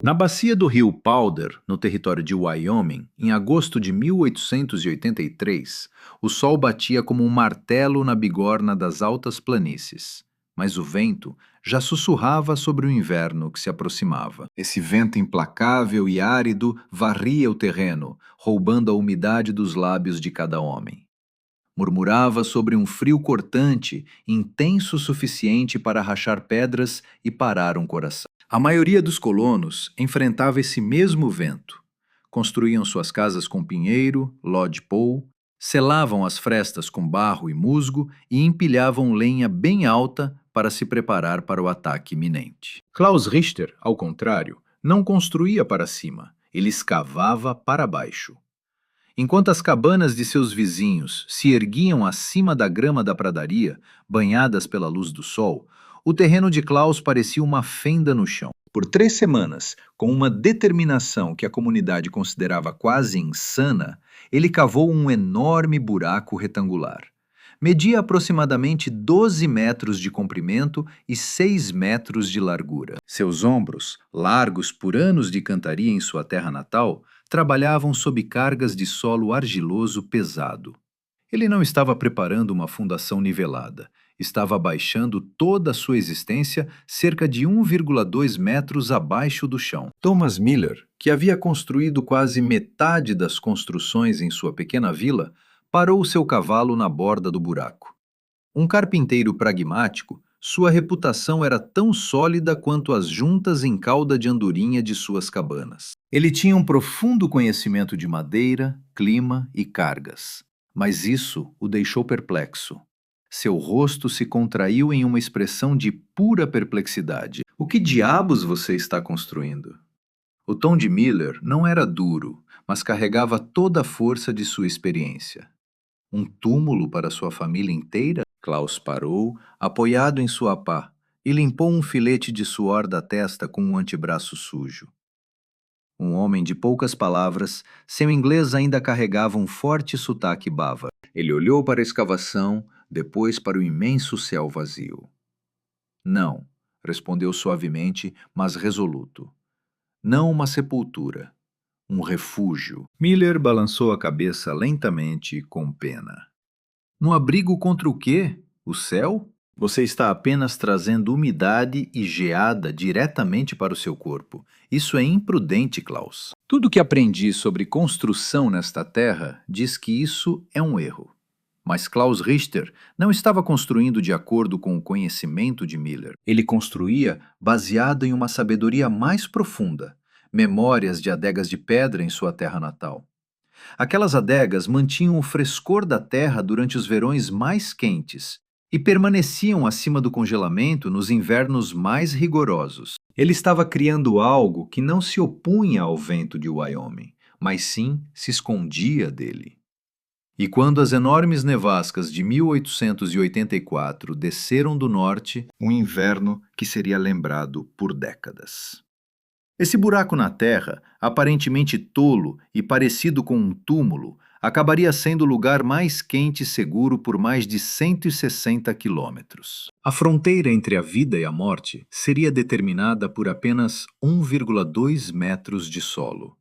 Na bacia do rio Powder, no território de Wyoming, em agosto de 1883, o sol batia como um martelo na bigorna das altas planícies. Mas o vento já sussurrava sobre o inverno que se aproximava. Esse vento implacável e árido varria o terreno, roubando a umidade dos lábios de cada homem. Murmurava sobre um frio cortante, intenso o suficiente para rachar pedras e parar um coração. A maioria dos colonos enfrentava esse mesmo vento. Construíam suas casas com pinheiro, lodgepole, selavam as frestas com barro e musgo e empilhavam lenha bem alta para se preparar para o ataque iminente. Klaus Richter, ao contrário, não construía para cima, ele escavava para baixo. Enquanto as cabanas de seus vizinhos se erguiam acima da grama da pradaria, banhadas pela luz do sol, o terreno de Klaus parecia uma fenda no chão. Por 3 semanas, com uma determinação que a comunidade considerava quase insana, ele cavou um enorme buraco retangular. Media aproximadamente 12 metros de comprimento e 6 metros de largura. Seus ombros, largos por anos de cantaria em sua terra natal, trabalhavam sob cargas de solo argiloso pesado. Ele não estava preparando uma fundação nivelada, estava abaixando toda a sua existência cerca de 1,2 metros abaixo do chão. Thomas Miller, que havia construído quase metade das construções em sua pequena vila, parou seu cavalo na borda do buraco. Um carpinteiro pragmático, sua reputação era tão sólida quanto as juntas em cauda de andorinha de suas cabanas. Ele tinha um profundo conhecimento de madeira, clima e cargas, mas isso o deixou perplexo. Seu rosto se contraiu em uma expressão de pura perplexidade. O que diabos você está construindo? O tom de Miller não era duro, mas carregava toda a força de sua experiência. Um túmulo para sua família inteira? Klaus parou, apoiado em sua pá, e limpou um filete de suor da testa com um antebraço sujo. Um homem de poucas palavras, seu inglês ainda carregava um forte sotaque bávaro. Ele olhou para a escavação, depois para o imenso céu vazio. Não, respondeu suavemente, mas resoluto. Não uma sepultura. Um refúgio. Miller balançou a cabeça lentamente, com pena. Um abrigo contra o quê? O céu? Você está apenas trazendo umidade e geada diretamente para o seu corpo. Isso é imprudente, Klaus. Tudo que aprendi sobre construção nesta terra diz que isso é um erro. Mas Klaus Richter não estava construindo de acordo com o conhecimento de Miller. Ele construía baseado em uma sabedoria mais profunda, memórias de adegas de pedra em sua terra natal. Aquelas adegas mantinham o frescor da terra durante os verões mais quentes e permaneciam acima do congelamento nos invernos mais rigorosos. Ele estava criando algo que não se opunha ao vento de Wyoming, mas sim se escondia dele. E quando as enormes nevascas de 1884 desceram do norte, um inverno que seria lembrado por décadas. Esse buraco na terra, aparentemente tolo e parecido com um túmulo, acabaria sendo o lugar mais quente e seguro por mais de 160 quilômetros. A fronteira entre a vida e a morte seria determinada por apenas 1,2 metros de solo.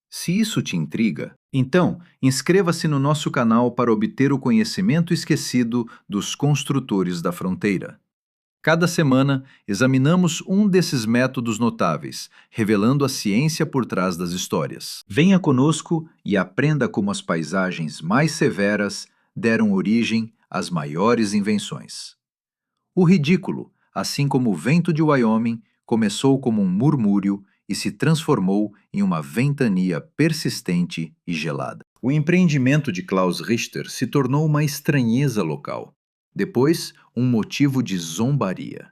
Se isso te intriga, então inscreva-se no nosso canal para obter o conhecimento esquecido dos construtores da fronteira. Cada semana, examinamos um desses métodos notáveis, revelando a ciência por trás das histórias. Venha conosco e aprenda como as paisagens mais severas deram origem às maiores invenções. O ridículo, assim como o vento de Wyoming, começou como um murmúrio e se transformou em uma ventania persistente e gelada. O empreendimento de Klaus Richter se tornou uma estranheza local. Depois, um motivo de zombaria.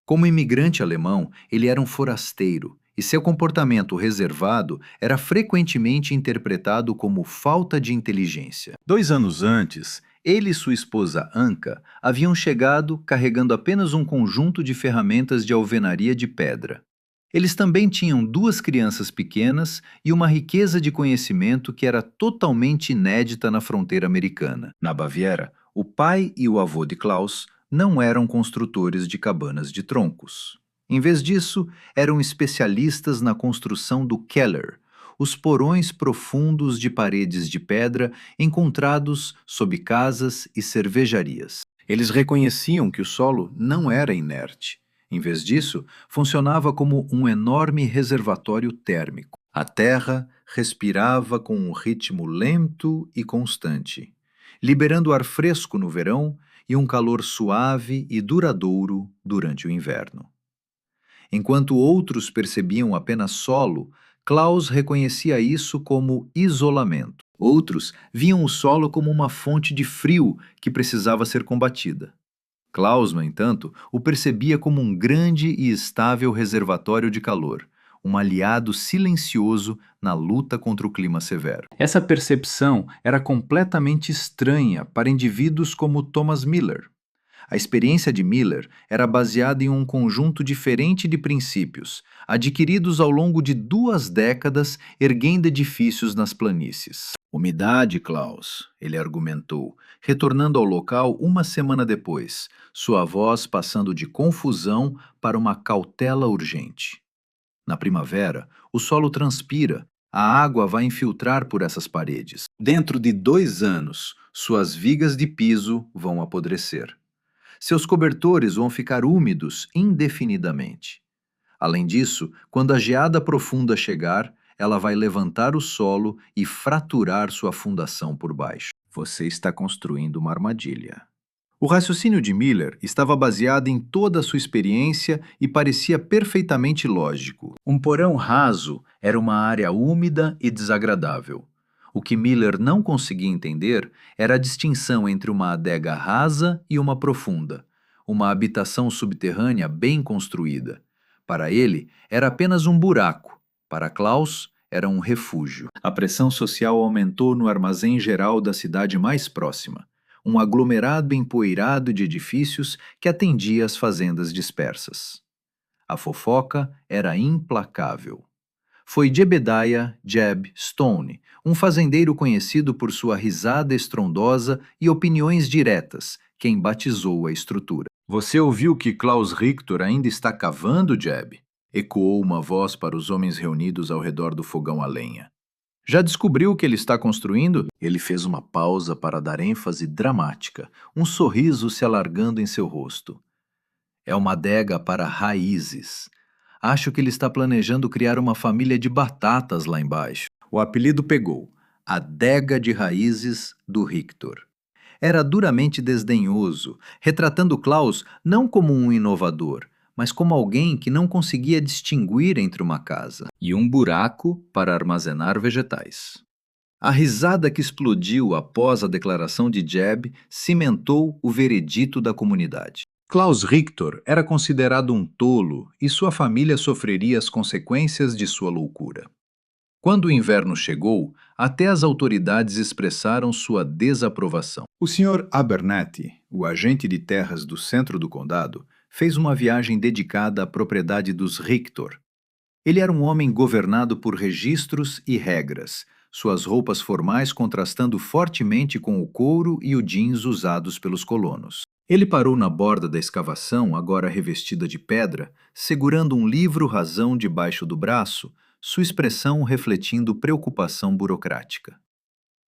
Como imigrante alemão, ele era um forasteiro, e seu comportamento reservado era frequentemente interpretado como falta de inteligência. 2 anos antes, ele e sua esposa Anka haviam chegado carregando apenas um conjunto de ferramentas de alvenaria de pedra. Eles também tinham 2 crianças pequenas e uma riqueza de conhecimento que era totalmente inédita na fronteira americana. Na Baviera, o pai e o avô de Klaus não eram construtores de cabanas de troncos. Em vez disso, eram especialistas na construção do Keller, os porões profundos de paredes de pedra encontrados sob casas e cervejarias. Eles reconheciam que o solo não era inerte. Em vez disso, funcionava como um enorme reservatório térmico. A terra respirava com um ritmo lento e constante, liberando ar fresco no verão e um calor suave e duradouro durante o inverno. Enquanto outros percebiam apenas solo, Klaus reconhecia isso como isolamento. Outros viam o solo como uma fonte de frio que precisava ser combatida. Klaus, no entanto, o percebia como um grande e estável reservatório de calor, um aliado silencioso na luta contra o clima severo. Essa percepção era completamente estranha para indivíduos como Thomas Miller. A experiência de Miller era baseada em um conjunto diferente de princípios, adquiridos ao longo de 2 décadas erguendo edifícios nas planícies. Umidade, Klaus, ele argumentou, retornando ao local uma semana depois, sua voz passando de confusão para uma cautela urgente. Na primavera, o solo transpira, a água vai infiltrar por essas paredes. Dentro de 2 anos, suas vigas de piso vão apodrecer. Seus cobertores vão ficar úmidos indefinidamente. Além disso, quando a geada profunda chegar, ela vai levantar o solo e fraturar sua fundação por baixo. Você está construindo uma armadilha. O raciocínio de Miller estava baseado em toda a sua experiência e parecia perfeitamente lógico. Um porão raso era uma área úmida e desagradável. O que Miller não conseguia entender era a distinção entre uma adega rasa e uma profunda, uma habitação subterrânea bem construída. Para ele, era apenas um buraco. Para Klaus, era um refúgio. A pressão social aumentou no armazém geral da cidade mais próxima, um aglomerado empoeirado de edifícios que atendia às fazendas dispersas. A fofoca era implacável. Foi Jebediah Jeb Stone, um fazendeiro conhecido por sua risada estrondosa e opiniões diretas, quem batizou a estrutura. Você ouviu que Klaus Richter ainda está cavando, Jeb? Ecoou uma voz para os homens reunidos ao redor do fogão a lenha. Já descobriu o que ele está construindo? Ele fez uma pausa para dar ênfase dramática, um sorriso se alargando em seu rosto. É uma adega para raízes. Acho que ele está planejando criar uma família de batatas lá embaixo. O apelido pegou. Adega de Raízes do Richter. Era duramente desdenhoso, retratando Klaus não como um inovador, mas como alguém que não conseguia distinguir entre uma casa e um buraco para armazenar vegetais. A risada que explodiu após a declaração de Jeb cimentou o veredito da comunidade. Klaus Richter era considerado um tolo e sua família sofreria as consequências de sua loucura. Quando o inverno chegou, até as autoridades expressaram sua desaprovação. O Sr. Abernathy, o agente de terras do centro do condado, fez uma viagem dedicada à propriedade dos Richter. Ele era um homem governado por registros e regras, suas roupas formais contrastando fortemente com o couro e o jeans usados pelos colonos. Ele parou na borda da escavação, agora revestida de pedra, segurando um livro-razão debaixo do braço, sua expressão refletindo preocupação burocrática.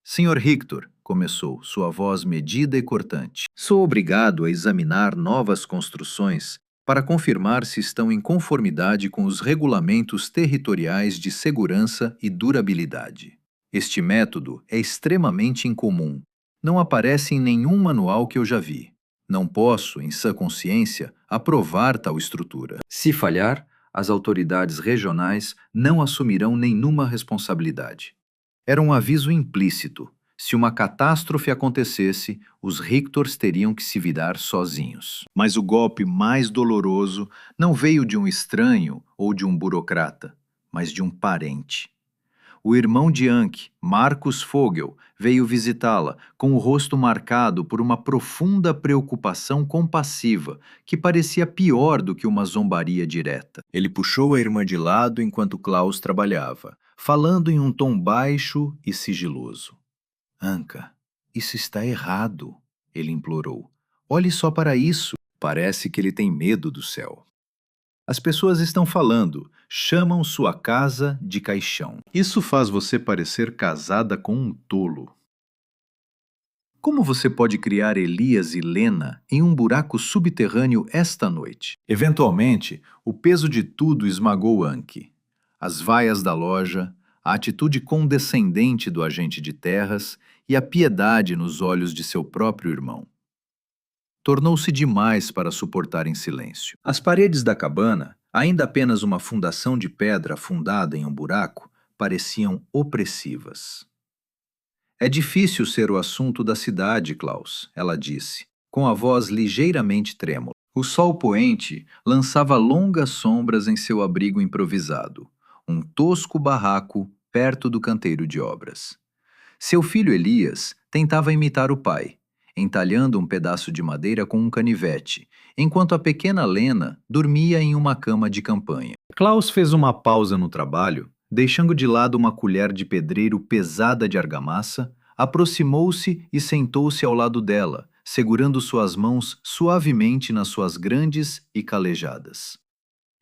Sr. Richter, começou, sua voz medida e cortante, sou obrigado a examinar novas construções para confirmar se estão em conformidade com os regulamentos territoriais de segurança e durabilidade. Este método é extremamente incomum. Não aparece em nenhum manual que eu já vi. Não posso, em sã consciência, aprovar tal estrutura. Se falhar, as autoridades regionais não assumirão nenhuma responsabilidade. Era um aviso implícito. Se uma catástrofe acontecesse, os Richters teriam que se virar sozinhos. Mas o golpe mais doloroso não veio de um estranho ou de um burocrata, mas de um parente. O irmão de Anke, Marcus Vogel, veio visitá-la, com o rosto marcado por uma profunda preocupação compassiva, que parecia pior do que uma zombaria direta. Ele puxou a irmã de lado enquanto Klaus trabalhava, falando em um tom baixo e sigiloso. Anka, isso está errado, ele implorou. Olhe só para isso. Parece que ele tem medo do céu. As pessoas estão falando, chamam sua casa de caixão. Isso faz você parecer casada com um tolo. Como você pode criar Elias e Lena em um buraco subterrâneo esta noite? Eventualmente, o peso de tudo esmagou Anki. As vaias da loja, a atitude condescendente do agente de terras e a piedade nos olhos de seu próprio irmão. Tornou-se demais para suportar em silêncio. As paredes da cabana, ainda apenas uma fundação de pedra afundada em um buraco, pareciam opressivas. É difícil ser o assunto da cidade, Klaus, ela disse, com a voz ligeiramente trêmula. O sol poente lançava longas sombras em seu abrigo improvisado, um tosco barraco perto do canteiro de obras. Seu filho Elias tentava imitar o pai, entalhando um pedaço de madeira com um canivete, enquanto a pequena Lena dormia em uma cama de campanha. Klaus fez uma pausa no trabalho, deixando de lado uma colher de pedreiro pesada de argamassa, aproximou-se e sentou-se ao lado dela, segurando suas mãos suavemente nas suas grandes e calejadas.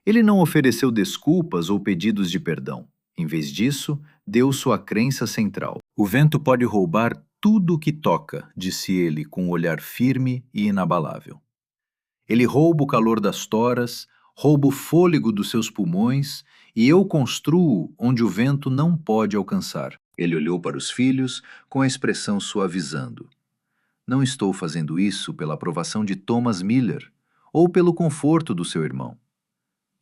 Ele não ofereceu desculpas ou pedidos de perdão. Em vez disso, deu sua crença central. O vento pode roubar tudo o que toca, disse ele com um olhar firme e inabalável. Ele rouba o calor das toras, rouba o fôlego dos seus pulmões, e eu construo onde o vento não pode alcançar. Ele olhou para os filhos com a expressão suavizando. Não estou fazendo isso pela aprovação de Thomas Miller ou pelo conforto do seu irmão.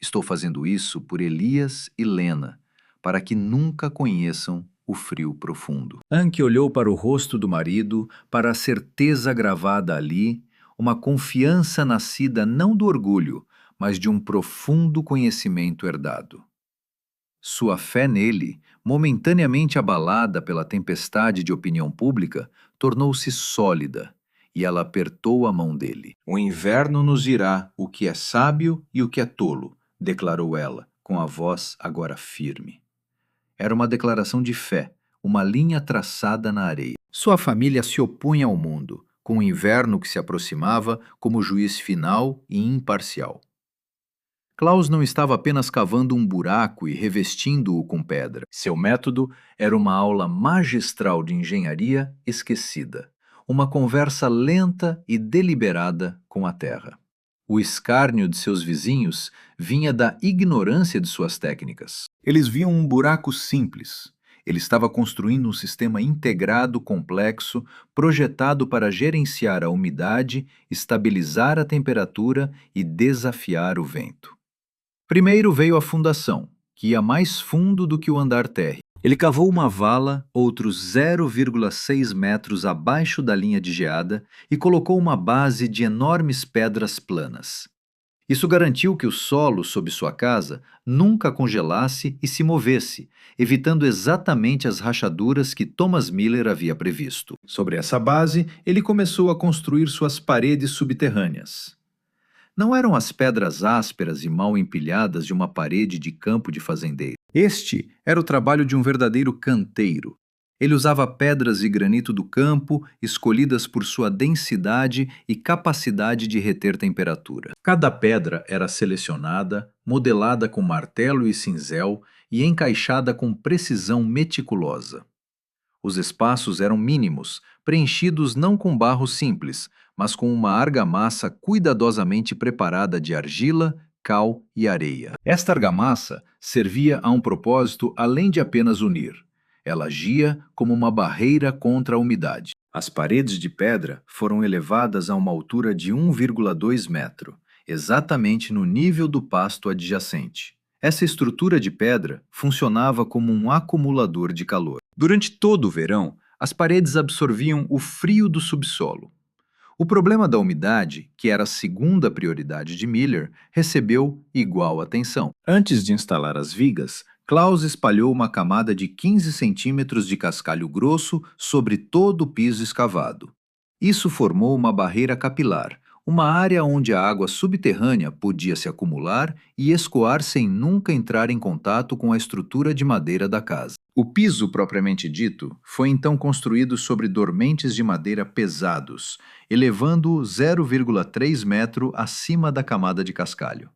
Estou fazendo isso por Elias e Lena, para que nunca conheçam o frio profundo. Anki olhou para o rosto do marido, para a certeza gravada ali, uma confiança nascida não do orgulho, mas de um profundo conhecimento herdado. Sua fé nele, momentaneamente abalada pela tempestade de opinião pública, tornou-se sólida, e ela apertou a mão dele. O inverno nos dirá o que é sábio e o que é tolo, declarou ela, com a voz agora firme. Era uma declaração de fé, uma linha traçada na areia. Sua família se opunha ao mundo, com o inverno que se aproximava como juiz final e imparcial. Klaus não estava apenas cavando um buraco e revestindo-o com pedra. Seu método era uma aula magistral de engenharia esquecida, uma conversa lenta e deliberada com a terra. O escárnio de seus vizinhos vinha da ignorância de suas técnicas. Eles viam um buraco simples. Ele estava construindo um sistema integrado complexo, projetado para gerenciar a umidade, estabilizar a temperatura e desafiar o vento. Primeiro veio a fundação, que ia mais fundo do que o andar térreo. Ele cavou uma vala, outros 0,6 metros abaixo da linha de geada, e colocou uma base de enormes pedras planas. Isso garantiu que o solo sob sua casa nunca congelasse e se movesse, evitando exatamente as rachaduras que Thomas Miller havia previsto. Sobre essa base, ele começou a construir suas paredes subterrâneas. Não eram as pedras ásperas e mal empilhadas de uma parede de campo de fazendeiro. Este era o trabalho de um verdadeiro canteiro. Ele usava pedras e granito do campo, escolhidas por sua densidade e capacidade de reter temperatura. Cada pedra era selecionada, modelada com martelo e cinzel e encaixada com precisão meticulosa. Os espaços eram mínimos, preenchidos não com barro simples, mas com uma argamassa cuidadosamente preparada de argila, cal e areia. Esta argamassa servia a um propósito além de apenas unir. Ela agia como uma barreira contra a umidade. As paredes de pedra foram elevadas a uma altura de 1,2 metro, exatamente no nível do pasto adjacente. Essa estrutura de pedra funcionava como um acumulador de calor. Durante todo o verão, as paredes absorviam o frio do subsolo. O problema da umidade, que era a segunda prioridade de Miller, recebeu igual atenção. Antes de instalar as vigas, Klaus espalhou uma camada de 15 centímetros de cascalho grosso sobre todo o piso escavado. Isso formou uma barreira capilar, uma área onde a água subterrânea podia se acumular e escoar sem nunca entrar em contato com a estrutura de madeira da casa. O piso propriamente dito foi então construído sobre dormentes de madeira pesados, elevando-o 0,3 metro acima da camada de cascalho.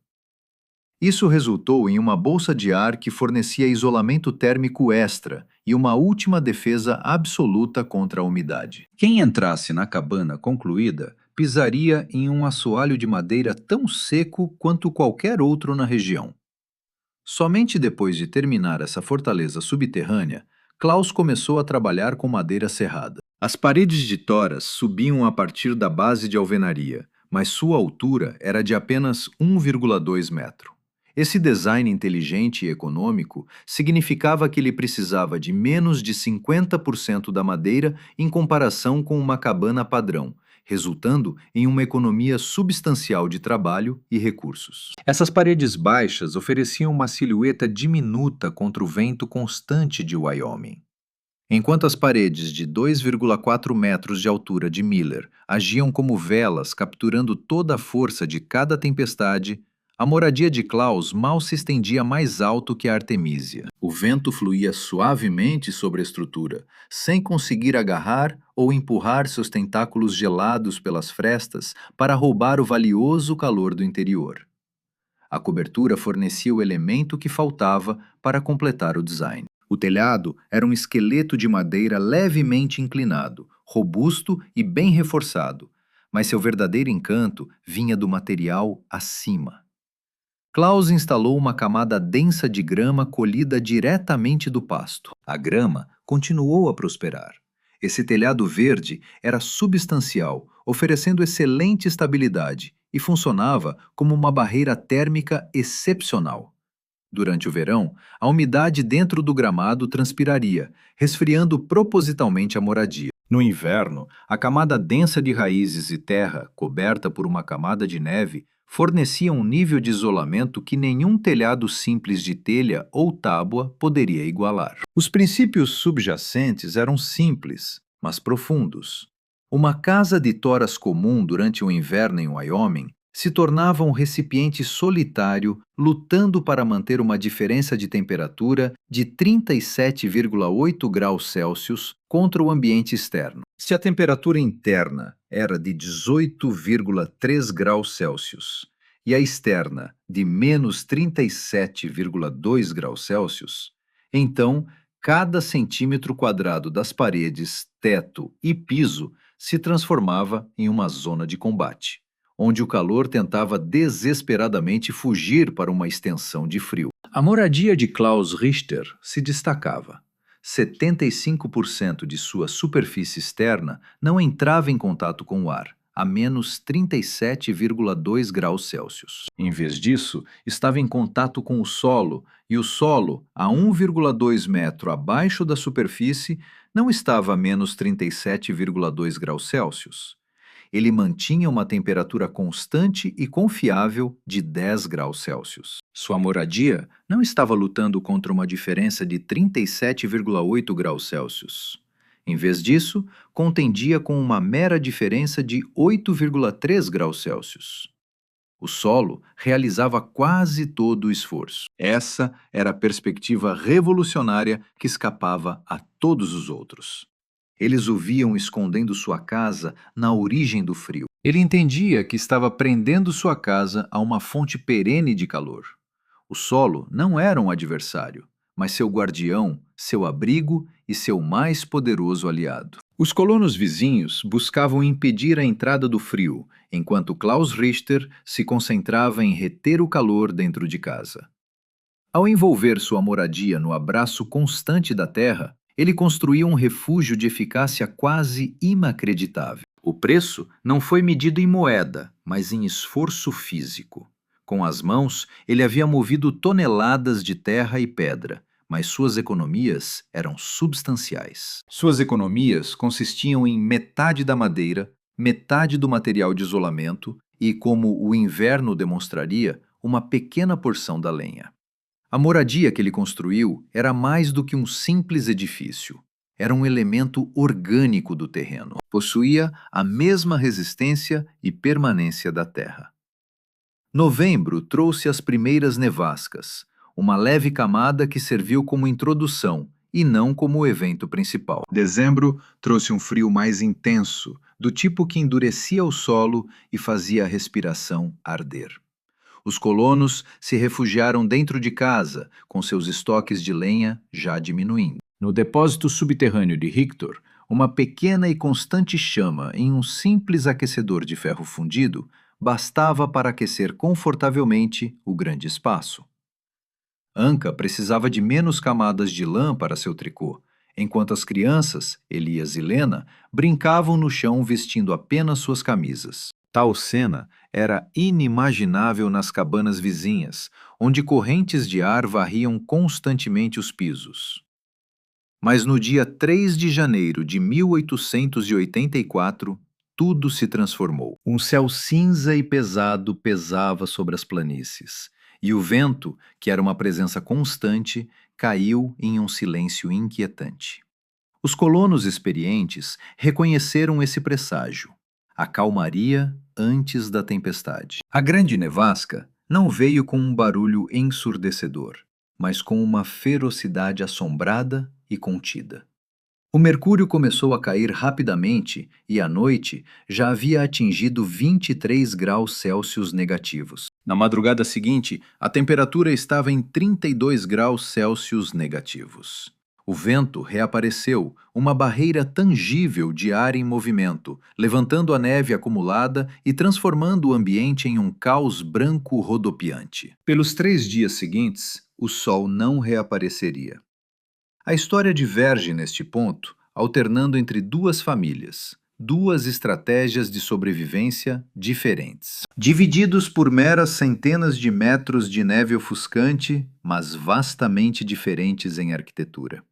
Isso resultou em uma bolsa de ar que fornecia isolamento térmico extra e uma última defesa absoluta contra a umidade. Quem entrasse na cabana concluída pisaria em um assoalho de madeira tão seco quanto qualquer outro na região. Somente depois de terminar essa fortaleza subterrânea, Klaus começou a trabalhar com madeira serrada. As paredes de toras subiam a partir da base de alvenaria, mas sua altura era de apenas 1,2 metro. Esse design inteligente e econômico significava que ele precisava de menos de 50% da madeira em comparação com uma cabana padrão, resultando em uma economia substancial de trabalho e recursos. Essas paredes baixas ofereciam uma silhueta diminuta contra o vento constante de Wyoming. Enquanto as paredes de 2,4 metros de altura de Miller agiam como velas capturando toda a força de cada tempestade, a moradia de Klaus mal se estendia mais alto que a Artemisia. O vento fluía suavemente sobre a estrutura, sem conseguir agarrar ou empurrar seus tentáculos gelados pelas frestas para roubar o valioso calor do interior. A cobertura fornecia o elemento que faltava para completar o design. O telhado era um esqueleto de madeira levemente inclinado, robusto e bem reforçado, mas seu verdadeiro encanto vinha do material acima. Klaus instalou uma camada densa de grama colhida diretamente do pasto. A grama continuou a prosperar. Esse telhado verde era substancial, oferecendo excelente estabilidade e funcionava como uma barreira térmica excepcional. Durante o verão, a umidade dentro do gramado transpiraria, resfriando propositalmente a moradia. No inverno, a camada densa de raízes e terra, coberta por uma camada de neve, fornecia um nível de isolamento que nenhum telhado simples de telha ou tábua poderia igualar. Os princípios subjacentes eram simples, mas profundos. Uma casa de toras comum durante o inverno em Wyoming se tornava um recipiente solitário lutando para manter uma diferença de temperatura de 37,8 graus Celsius contra o ambiente externo. Se a temperatura interna era de 18,3 graus Celsius e a externa de menos 37,2 graus Celsius, então cada centímetro quadrado das paredes, teto e piso se transformava em uma zona de combate, onde o calor tentava desesperadamente fugir para uma extensão de frio. A moradia de Klaus Richter se destacava. 75% de sua superfície externa não entrava em contato com o ar, a menos 37,2 graus Celsius. Em vez disso, estava em contato com o solo, e o solo, a 1,2 metro abaixo da superfície, não estava a menos 37,2 graus Celsius. Ele mantinha uma temperatura constante e confiável de 10 graus Celsius. Sua moradia não estava lutando contra uma diferença de 37,8 graus Celsius. Em vez disso, contendia com uma mera diferença de 8,3 graus Celsius. O solo realizava quase todo o esforço. Essa era a perspectiva revolucionária que escapava a todos os outros. Eles o viam escondendo sua casa na origem do frio. Ele entendia que estava prendendo sua casa a uma fonte perene de calor. O solo não era um adversário, mas seu guardião, seu abrigo e seu mais poderoso aliado. Os colonos vizinhos buscavam impedir a entrada do frio, enquanto Klaus Richter se concentrava em reter o calor dentro de casa. Ao envolver sua moradia no abraço constante da terra, ele construiu um refúgio de eficácia quase inacreditável. O preço não foi medido em moeda, mas em esforço físico. Com as mãos, ele havia movido toneladas de terra e pedra, mas suas economias eram substanciais. Suas economias consistiam em metade da madeira, metade do material de isolamento e, como o inverno demonstraria, uma pequena porção da lenha. A moradia que ele construiu era mais do que um simples edifício. Era um elemento orgânico do terreno. Possuía a mesma resistência e permanência da terra. Novembro trouxe as primeiras nevascas, uma leve camada que serviu como introdução e não como o evento principal. Dezembro trouxe um frio mais intenso, do tipo que endurecia o solo e fazia a respiração arder. Os colonos se refugiaram dentro de casa, com seus estoques de lenha já diminuindo. No depósito subterrâneo de Victor, uma pequena e constante chama em um simples aquecedor de ferro fundido bastava para aquecer confortavelmente o grande espaço. Anka precisava de menos camadas de lã para seu tricô, enquanto as crianças, Elias e Lena, brincavam no chão vestindo apenas suas camisas. Tal cena era inimaginável nas cabanas vizinhas, onde correntes de ar varriam constantemente os pisos. Mas no dia 3 de janeiro de 1884, tudo se transformou. Um céu cinza e pesado pesava sobre as planícies, e o vento, que era uma presença constante, caiu em um silêncio inquietante. Os colonos experientes reconheceram esse presságio, a calmaria antes da tempestade. A grande nevasca não veio com um barulho ensurdecedor, mas com uma ferocidade assombrada e contida. O mercúrio começou a cair rapidamente e à noite já havia atingido 23 graus Celsius negativos. Na madrugada seguinte, a temperatura estava em 32 graus Celsius negativos. O vento reapareceu, uma barreira tangível de ar em movimento, levantando a neve acumulada e transformando o ambiente em um caos branco rodopiante. Pelos 3 dias seguintes, o sol não reapareceria. A história diverge neste ponto, alternando entre duas famílias, duas estratégias de sobrevivência diferentes. Divididos por meras centenas de metros de neve ofuscante, mas vastamente diferentes em arquitetura.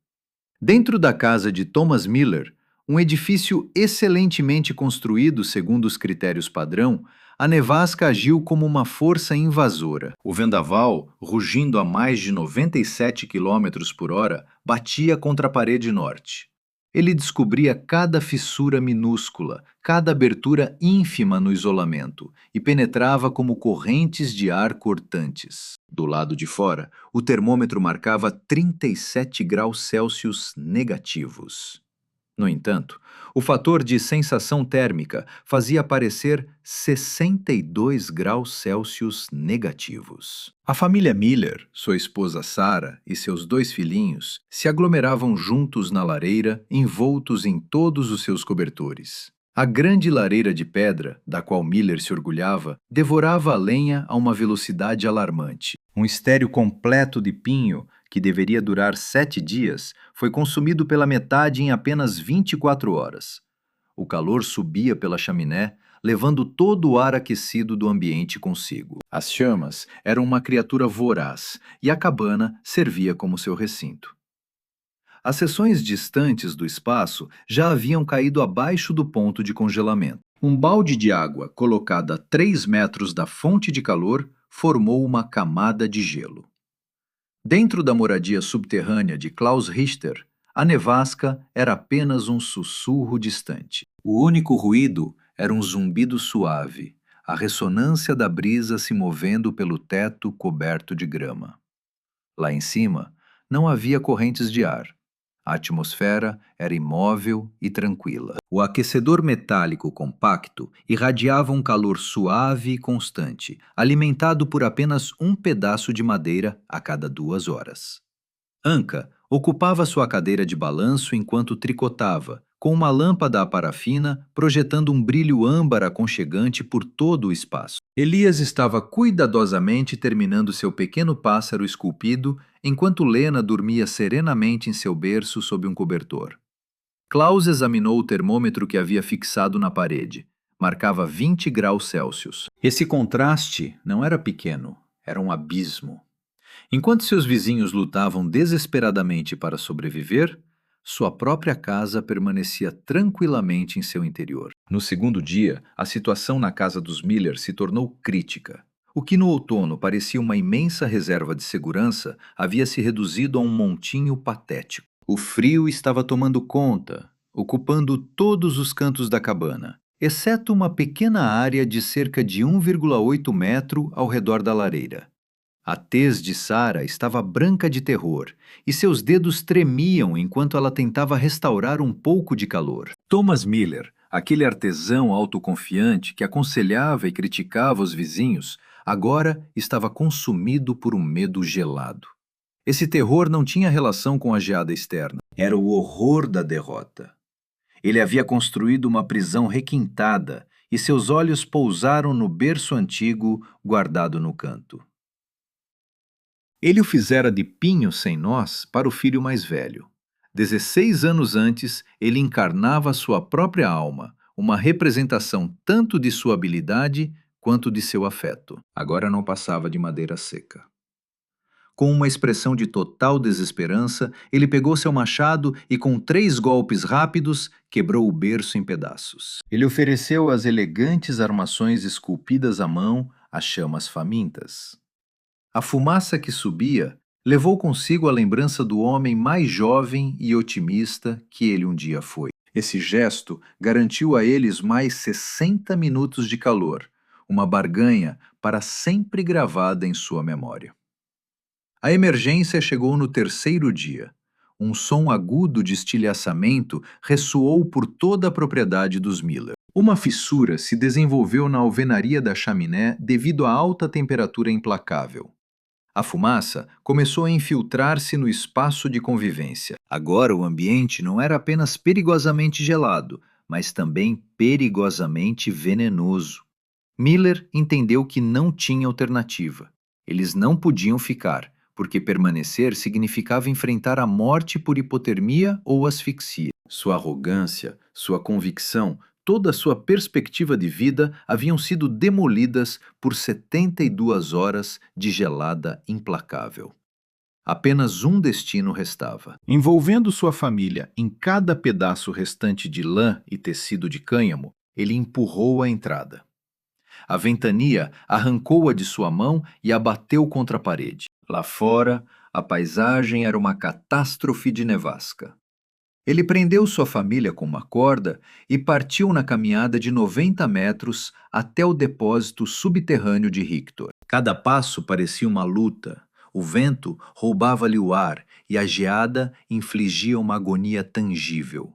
Dentro da casa de Thomas Miller, um edifício excelentemente construído segundo os critérios padrão, a nevasca agiu como uma força invasora. O vendaval, rugindo a mais de 97 km por hora, batia contra a parede norte. Ele descobria cada fissura minúscula, cada abertura ínfima no isolamento, e penetrava como correntes de ar cortantes. Do lado de fora, o termômetro marcava 37 graus Celsius negativos. No entanto, o fator de sensação térmica fazia aparecer 62 graus Celsius negativos. A família Miller, sua esposa Sarah e seus 2 filhinhos se aglomeravam juntos na lareira, envoltos em todos os seus cobertores. A grande lareira de pedra, da qual Miller se orgulhava, devorava a lenha a uma velocidade alarmante. Um estéreo completo de pinho, que deveria durar 7 dias, foi consumido pela metade em apenas 24 horas. O calor subia pela chaminé, levando todo o ar aquecido do ambiente consigo. As chamas eram uma criatura voraz, e a cabana servia como seu recinto. As seções distantes do espaço já haviam caído abaixo do ponto de congelamento. Um balde de água colocado a 3 metros da fonte de calor formou uma camada de gelo. Dentro da moradia subterrânea de Klaus Richter, a nevasca era apenas um sussurro distante. O único ruído era um zumbido suave, a ressonância da brisa se movendo pelo teto coberto de grama. Lá em cima, não havia correntes de ar. A atmosfera era imóvel e tranquila. O aquecedor metálico compacto irradiava um calor suave e constante, alimentado por apenas um pedaço de madeira a cada 2 horas. Anka ocupava sua cadeira de balanço enquanto tricotava, com uma lâmpada a parafina projetando um brilho âmbar aconchegante por todo o espaço. Elias estava cuidadosamente terminando seu pequeno pássaro esculpido, enquanto Lena dormia serenamente em seu berço sob um cobertor. Klaus examinou o termômetro que havia fixado na parede. Marcava 20 graus Celsius. Esse contraste não era pequeno, era um abismo. Enquanto seus vizinhos lutavam desesperadamente para sobreviver, sua própria casa permanecia tranquilamente em seu interior. No segundo dia, a situação na casa dos Miller se tornou crítica. O que no outono parecia uma imensa reserva de segurança havia se reduzido a um montinho patético. O frio estava tomando conta, ocupando todos os cantos da cabana, exceto uma pequena área de cerca de 1,8 metro ao redor da lareira. A tez de Sarah estava branca de terror, e seus dedos tremiam enquanto ela tentava restaurar um pouco de calor. Thomas Miller, aquele artesão autoconfiante que aconselhava e criticava os vizinhos, Agora estava consumido por um medo gelado. Esse terror não tinha relação com a geada externa. Era o horror da derrota. Ele havia construído uma prisão requintada e seus olhos pousaram no berço antigo guardado no canto. Ele o fizera de pinho sem nós para o filho mais velho. 16 anos antes, ele encarnava sua própria alma, uma representação tanto de sua habilidade quanto de seu afeto. Agora não passava de madeira seca. Com uma expressão de total desesperança, ele pegou seu machado e, com 3 golpes rápidos, quebrou o berço em pedaços. Ele ofereceu as elegantes armações esculpidas à mão às chamas famintas. A fumaça que subia levou consigo a lembrança do homem mais jovem e otimista que ele um dia foi. Esse gesto garantiu a eles mais 60 minutos de calor, uma barganha para sempre gravada em sua memória. A emergência chegou no 3º dia. Um som agudo de estilhaçamento ressoou por toda a propriedade dos Miller. Uma fissura se desenvolveu na alvenaria da chaminé devido à alta temperatura implacável. A fumaça começou a infiltrar-se no espaço de convivência. Agora o ambiente não era apenas perigosamente gelado, mas também perigosamente venenoso. Miller entendeu que não tinha alternativa. Eles não podiam ficar, porque permanecer significava enfrentar a morte por hipotermia ou asfixia. Sua arrogância, sua convicção, toda a sua perspectiva de vida haviam sido demolidas por 72 horas de gelada implacável. Apenas um destino restava. Envolvendo sua família em cada pedaço restante de lã e tecido de cânhamo, ele empurrou a entrada. A ventania arrancou-a de sua mão e a bateu contra a parede. Lá fora, a paisagem era uma catástrofe de nevasca. Ele prendeu sua família com uma corda e partiu na caminhada de 90 metros até o depósito subterrâneo de Rictor. Cada passo parecia uma luta. O vento roubava-lhe o ar e a geada infligia uma agonia tangível.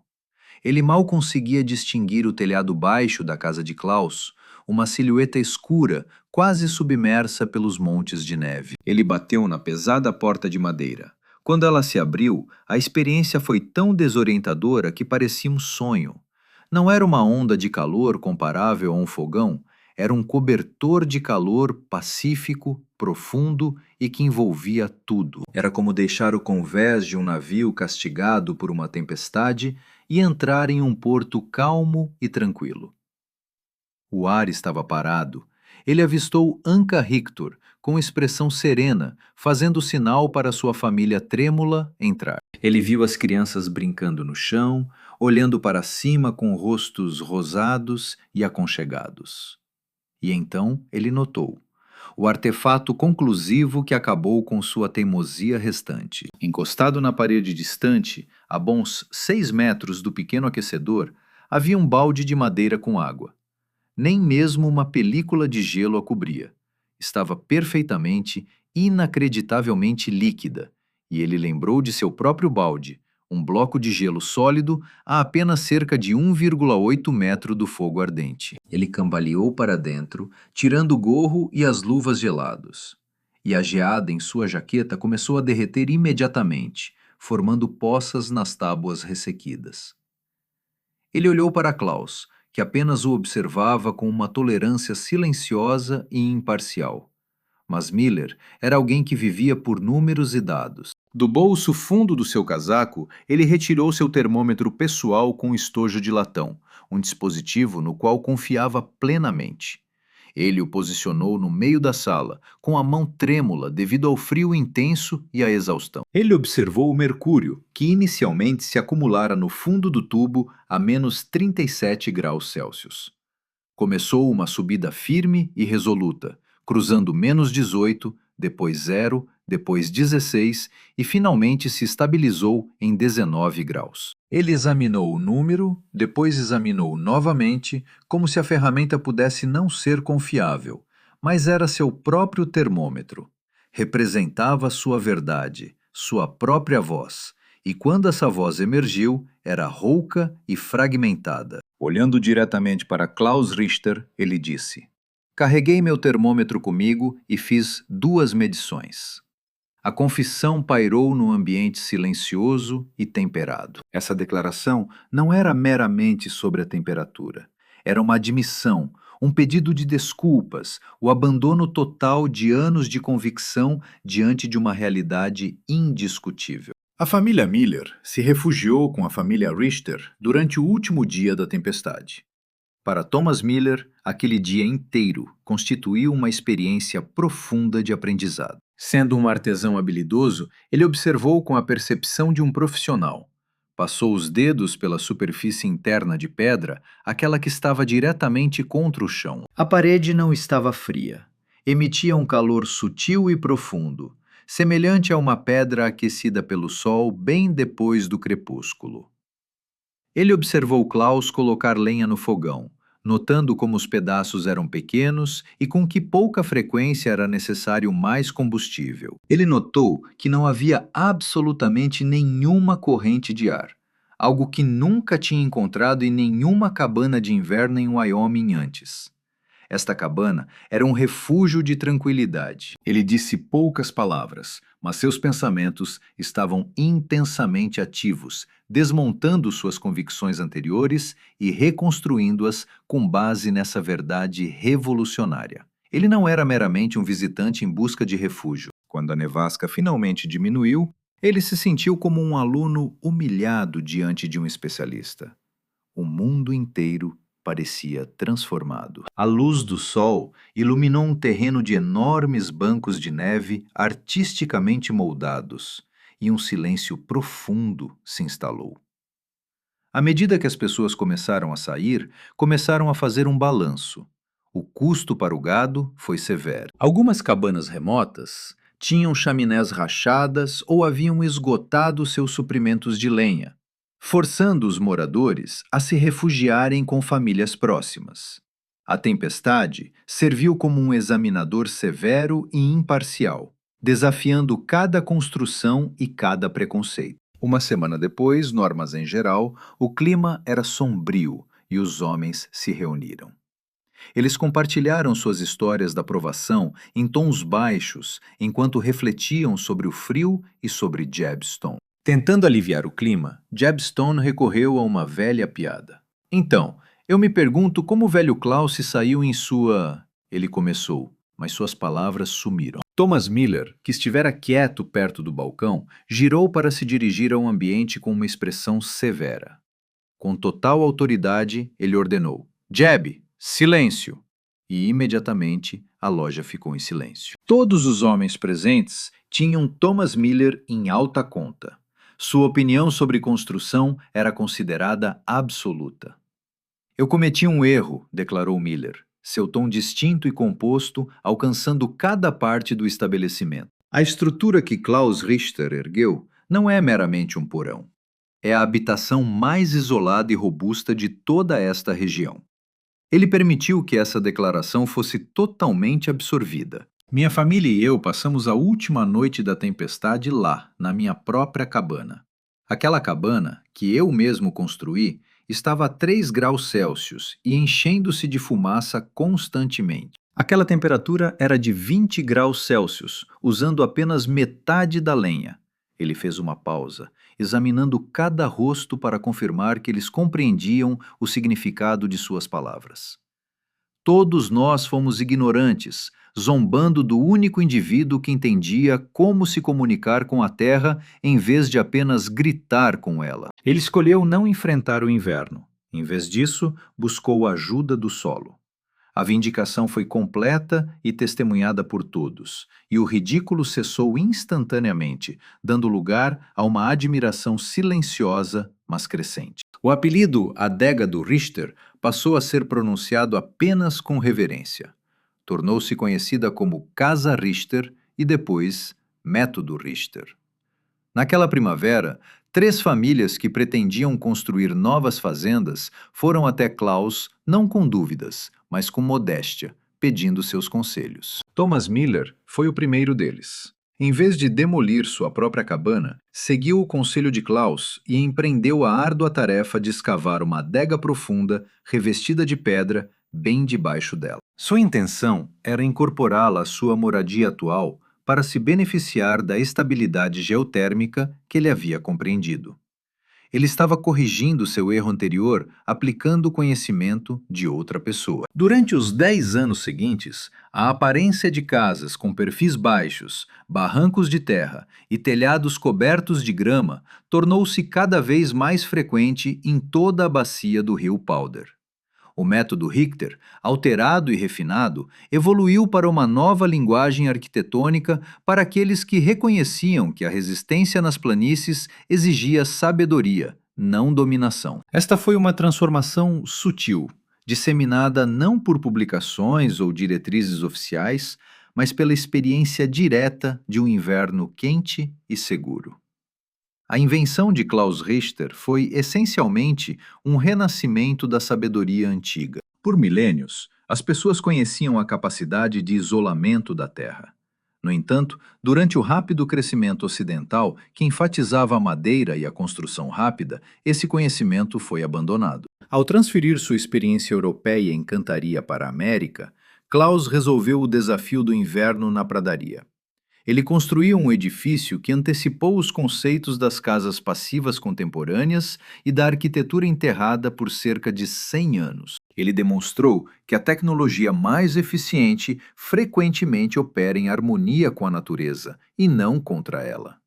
Ele mal conseguia distinguir o telhado baixo da casa de Klaus, uma silhueta escura, quase submersa pelos montes de neve. Ele bateu na pesada porta de madeira. Quando ela se abriu, a experiência foi tão desorientadora que parecia um sonho. Não era uma onda de calor comparável a um fogão, era um cobertor de calor pacífico, profundo e que envolvia tudo. Era como deixar o convés de um navio castigado por uma tempestade e entrar em um porto calmo e tranquilo. O ar estava parado. Ele avistou Anka Rictor, com expressão serena, fazendo sinal para sua família trêmula entrar. Ele viu as crianças brincando no chão, olhando para cima com rostos rosados e aconchegados. E então ele notou o artefato conclusivo que acabou com sua teimosia restante. Encostado na parede distante, a bons 6 metros do pequeno aquecedor, havia um balde de madeira com água. Nem mesmo uma película de gelo a cobria. Estava perfeitamente, inacreditavelmente líquida, e ele lembrou de seu próprio balde, um bloco de gelo sólido a apenas cerca de 1,8 metro do fogo ardente. Ele cambaleou para dentro, tirando o gorro e as luvas gelados. E a geada em sua jaqueta começou a derreter imediatamente, formando poças nas tábuas ressequidas. Ele olhou para Klaus, que apenas o observava com uma tolerância silenciosa e imparcial. Mas Miller era alguém que vivia por números e dados. Do bolso fundo do seu casaco, ele retirou seu termômetro pessoal com estojo de latão, um dispositivo no qual confiava plenamente. Ele o posicionou no meio da sala, com a mão trêmula devido ao frio intenso e à exaustão. Ele observou o mercúrio, que inicialmente se acumulara no fundo do tubo a menos 37 graus Celsius. Começou uma subida firme e resoluta, cruzando menos 18, depois 0, depois 16 e finalmente se estabilizou em 19 graus. Ele examinou o número, depois examinou novamente, como se a ferramenta pudesse não ser confiável, mas era seu próprio termômetro. Representava sua verdade, sua própria voz, e quando essa voz emergiu, era rouca e fragmentada. Olhando diretamente para Klaus Richter, ele disse: Carreguei meu termômetro comigo e fiz 2 medições. A confissão pairou num ambiente silencioso e temperado. Essa declaração não era meramente sobre a temperatura. Era uma admissão, um pedido de desculpas, o abandono total de anos de convicção diante de uma realidade indiscutível. A família Miller se refugiou com a família Richter durante o último dia da tempestade. Para Thomas Miller, aquele dia inteiro constituiu uma experiência profunda de aprendizado. Sendo um artesão habilidoso, ele observou com a percepção de um profissional. Passou os dedos pela superfície interna de pedra, aquela que estava diretamente contra o chão. A parede não estava fria. Emitia um calor sutil e profundo, semelhante a uma pedra aquecida pelo sol bem depois do crepúsculo. Ele observou Klaus colocar lenha no fogão, notando como os pedaços eram pequenos e com que pouca frequência era necessário mais combustível. Ele notou que não havia absolutamente nenhuma corrente de ar, algo que nunca tinha encontrado em nenhuma cabana de inverno em Wyoming antes. Esta cabana era um refúgio de tranquilidade. Ele disse poucas palavras, mas seus pensamentos estavam intensamente ativos, desmontando suas convicções anteriores e reconstruindo-as com base nessa verdade revolucionária. Ele não era meramente um visitante em busca de refúgio. Quando a nevasca finalmente diminuiu, ele se sentiu como um aluno humilhado diante de um especialista. O mundo inteiro parecia transformado. A luz do sol iluminou um terreno de enormes bancos de neve artisticamente moldados, e um silêncio profundo se instalou. À medida que as pessoas começaram a sair, começaram a fazer um balanço. O custo para o gado foi severo. Algumas cabanas remotas tinham chaminés rachadas ou haviam esgotado seus suprimentos de lenha, forçando os moradores a se refugiarem com famílias próximas. A tempestade serviu como um examinador severo e imparcial, desafiando cada construção e cada preconceito. Uma semana depois, no armazém geral, o clima era sombrio e os homens se reuniram. Eles compartilharam suas histórias da provação em tons baixos, enquanto refletiam sobre o frio e sobre Jeb Stone. Tentando aliviar o clima, Jeb Stone recorreu a uma velha piada. Então, eu me pergunto como o velho Klaus se saiu em sua... Ele começou, mas suas palavras sumiram. Thomas Miller, que estivera quieto perto do balcão, girou para se dirigir ao ambiente com uma expressão severa. Com total autoridade, ele ordenou: Jeb, silêncio! E imediatamente a loja ficou em silêncio. Todos os homens presentes tinham Thomas Miller em alta conta. Sua opinião sobre construção era considerada absoluta. Eu cometi um erro, declarou Miller, seu tom distinto e composto alcançando cada parte do estabelecimento. A estrutura que Klaus Richter ergueu não é meramente um porão. É a habitação mais isolada e robusta de toda esta região. Ele permitiu que essa declaração fosse totalmente absorvida. Minha família e eu passamos a última noite da tempestade lá, na minha própria cabana. Aquela cabana, que eu mesmo construí, estava a 3 graus Celsius e enchendo-se de fumaça constantemente. Aquela temperatura era de 20 graus Celsius, usando apenas metade da lenha. Ele fez uma pausa, examinando cada rosto para confirmar que eles compreendiam o significado de suas palavras. Todos nós fomos ignorantes, zombando do único indivíduo que entendia como se comunicar com a terra em vez de apenas gritar com ela. Ele escolheu não enfrentar o inverno. Em vez disso, buscou a ajuda do solo. A vindicação foi completa e testemunhada por todos, e o ridículo cessou instantaneamente, dando lugar a uma admiração silenciosa, mas crescente. O apelido Adega do Richter passou a ser pronunciado apenas com reverência. Tornou-se conhecida como Casa Richter e depois Método Richter. Naquela primavera, 3 famílias que pretendiam construir novas fazendas foram até Klaus não com dúvidas, mas com modéstia, pedindo seus conselhos. Thomas Miller foi o primeiro deles. Em vez de demolir sua própria cabana, seguiu o conselho de Klaus e empreendeu a árdua tarefa de escavar uma adega profunda, revestida de pedra, bem debaixo dela. Sua intenção era incorporá-la à sua moradia atual para se beneficiar da estabilidade geotérmica que ele havia compreendido. Ele estava corrigindo seu erro anterior aplicando o conhecimento de outra pessoa. Durante os 10 anos seguintes, a aparência de casas com perfis baixos, barrancos de terra e telhados cobertos de grama tornou-se cada vez mais frequente em toda a bacia do rio Powder. O método Richter, alterado e refinado, evoluiu para uma nova linguagem arquitetônica para aqueles que reconheciam que a resistência nas planícies exigia sabedoria, não dominação. Esta foi uma transformação sutil, disseminada não por publicações ou diretrizes oficiais, mas pela experiência direta de um inverno quente e seguro. A invenção de Klaus Richter foi essencialmente um renascimento da sabedoria antiga. Por milênios, as pessoas conheciam a capacidade de isolamento da Terra. No entanto, durante o rápido crescimento ocidental, que enfatizava a madeira e a construção rápida, esse conhecimento foi abandonado. Ao transferir sua experiência europeia em cantaria para a América, Klaus resolveu o desafio do inverno na pradaria. Ele construiu um edifício que antecipou os conceitos das casas passivas contemporâneas e da arquitetura enterrada por cerca de 100 anos. Ele demonstrou que a tecnologia mais eficiente frequentemente opera em harmonia com a natureza e não contra ela.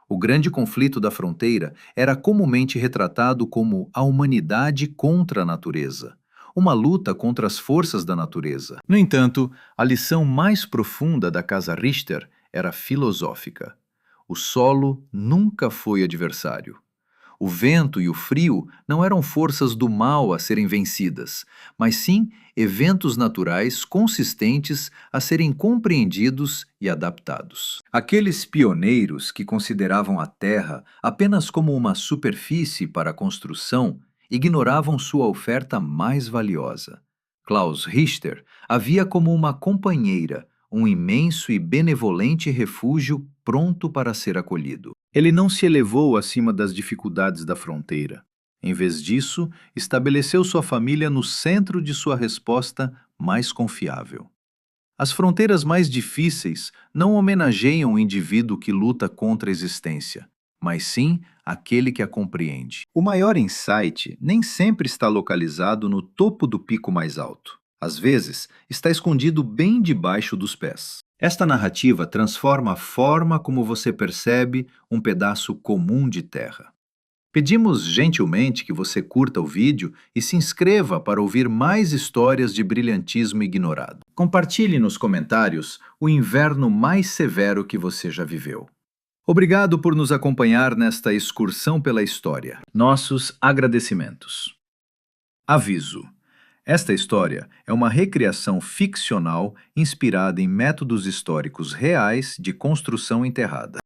O grande conflito da fronteira era comumente retratado como a humanidade contra a natureza, uma luta contra as forças da natureza. No entanto, a lição mais profunda da Casa Richter era filosófica. O solo nunca foi adversário. O vento e o frio não eram forças do mal a serem vencidas, mas sim eventos naturais consistentes a serem compreendidos e adaptados. Aqueles pioneiros que consideravam a Terra apenas como uma superfície para a construção ignoravam sua oferta mais valiosa. Klaus Richter a via como uma companheira, um imenso e benevolente refúgio pronto para ser acolhido. Ele não se elevou acima das dificuldades da fronteira. Em vez disso, estabeleceu sua família no centro de sua resposta mais confiável. As fronteiras mais difíceis não homenageiam o indivíduo que luta contra a existência, mas sim aquele que a compreende. O maior insight nem sempre está localizado no topo do pico mais alto. Às vezes, está escondido bem debaixo dos pés. Esta narrativa transforma a forma como você percebe um pedaço comum de terra. Pedimos gentilmente que você curta o vídeo e se inscreva para ouvir mais histórias de brilhantismo ignorado. Compartilhe nos comentários o inverno mais severo que você já viveu. Obrigado por nos acompanhar nesta excursão pela história. Nossos agradecimentos. Aviso: esta história é uma recriação ficcional inspirada em métodos históricos reais de construção enterrada.